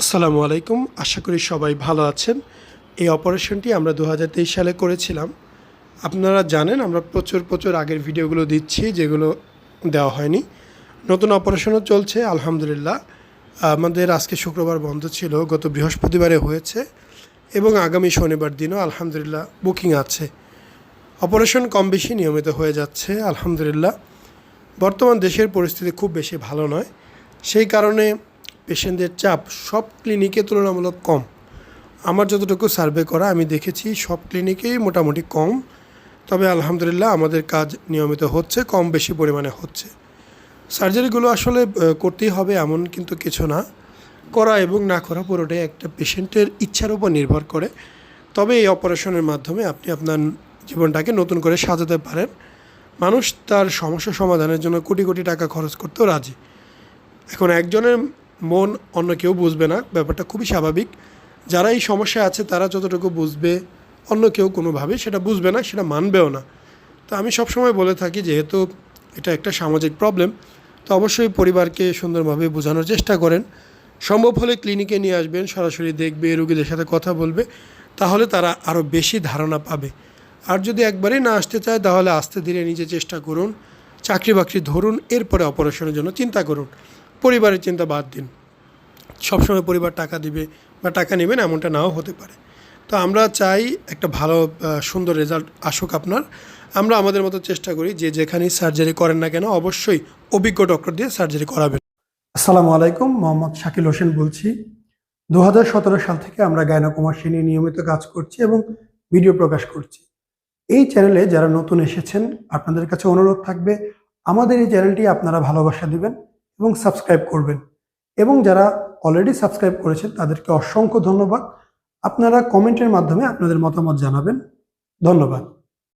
আসসালামু আলাইকুম। আশা করি সবাই ভালো আছেন। এই অপারেশনটি আমরা ২০২৩ সালে করেছিলাম। আপনারা জানেন আমরা প্রচুর আগের ভিডিওগুলো দিচ্ছি যেগুলো দেওয়া হয়নি। নতুন অপারেশনও চলছে আলহামদুলিল্লাহ। আমাদের আজকে শুক্রবার বন্ধ ছিল, গত বৃহস্পতিবারে হয়েছে এবং আগামী শনিবার দিনও আলহামদুলিল্লাহ বুকিং আছে। অপারেশন কম বেশি নিয়মিত হয়ে যাচ্ছে আলহামদুলিল্লাহ। বর্তমান দেশের পরিস্থিতি খুব বেশি ভালো নয়, সেই কারণে পেশেন্টদের চাপ সব ক্লিনিকে তুলনামূলক কম। আমার যতটুকু সার্ভে করা আমি দেখেছি সব ক্লিনিকেই মোটামুটি কম। তবে আলহামদুলিল্লাহ আমাদের কাজ নিয়মিত হচ্ছে, কম বেশি পরিমাণে হচ্ছে। সার্জারিগুলো আসলে করতেই হবে এমন কিন্তু কিছু না, করা এবং না করা পুরোটাই একটা পেশেন্টের ইচ্ছার উপর নির্ভর করে। তবে এই অপারেশনের মাধ্যমে আপনি আপনার জীবনটাকে নতুন করে সাজাতে পারেন। মানুষ তার সমস্যা সমাধানের জন্য কোটি কোটি টাকা খরচ করতেও রাজি। এখন একজনের মন অন্য কেউ বুঝবে না, ব্যাপারটা খুবই স্বাভাবিক। যারা এই সমস্যা আছে তারা যতটুকু বুঝবে, অন্য কেউ কোনোভাবে সেটা বুঝবে না, সেটা মানবেও না। তো আমি সবসময় বলে থাকি যেহেতু এটা একটা সামাজিক প্রবলেম, তো অবশ্যই পরিবারকে সুন্দরভাবে বোঝানোর চেষ্টা করেন। সম্ভব হলে ক্লিনিকে নিয়ে আসবেন, সরাসরি দেখবে, রোগীদের সাথে কথা বলবে, তাহলে তারা আরও বেশি ধারণা পাবে। আর যদি একবারেই না আসতে চায় তাহলে আস্তে ধীরে নিজে চেষ্টা করুন, চাকরি বাকরি ধরুন, এরপরে অপারেশনের জন্য চিন্তা করুন। পরিবারের চিন্তা বাদ দিন। সবসময় পরিবার টাকা দিবে বা টাকা নেবেন এমনটা নাও হতে পারে। তো আমরা চাই একটা ভালো সুন্দর রেজাল্ট আসুক আপনার। আমরা আমাদের মতো চেষ্টা করি যে যেখানেই সার্জারি করেন না কেন অবশ্যই অভিজ্ঞ ডক্টর দিয়ে সার্জারি করাবেন। আসসালামু আলাইকুম, মোহাম্মদ শাকিল হোসেন বলছি। ২০১৭ সাল থেকে আমরা গাইনোকমার্সি নিয়ে নিয়মিত কাজ করছি এবং ভিডিও প্রকাশ করছি। এই চ্যানেলে যারা নতুন এসেছেন আপনাদের কাছে অনুরোধ থাকবে আমাদের এই চ্যানেলটি আপনারা ভালোবাসা দিবেন এবং সাবস্ক্রাইব করবেন। এবং যারা অলরেডি সাবস্ক্রাইব করেছেন তাদেরকে অসংখ্য ধন্যবাদ। আপনারা কমেন্টের মাধ্যমে আপনাদের মতামত জানাবেন। ধন্যবাদ।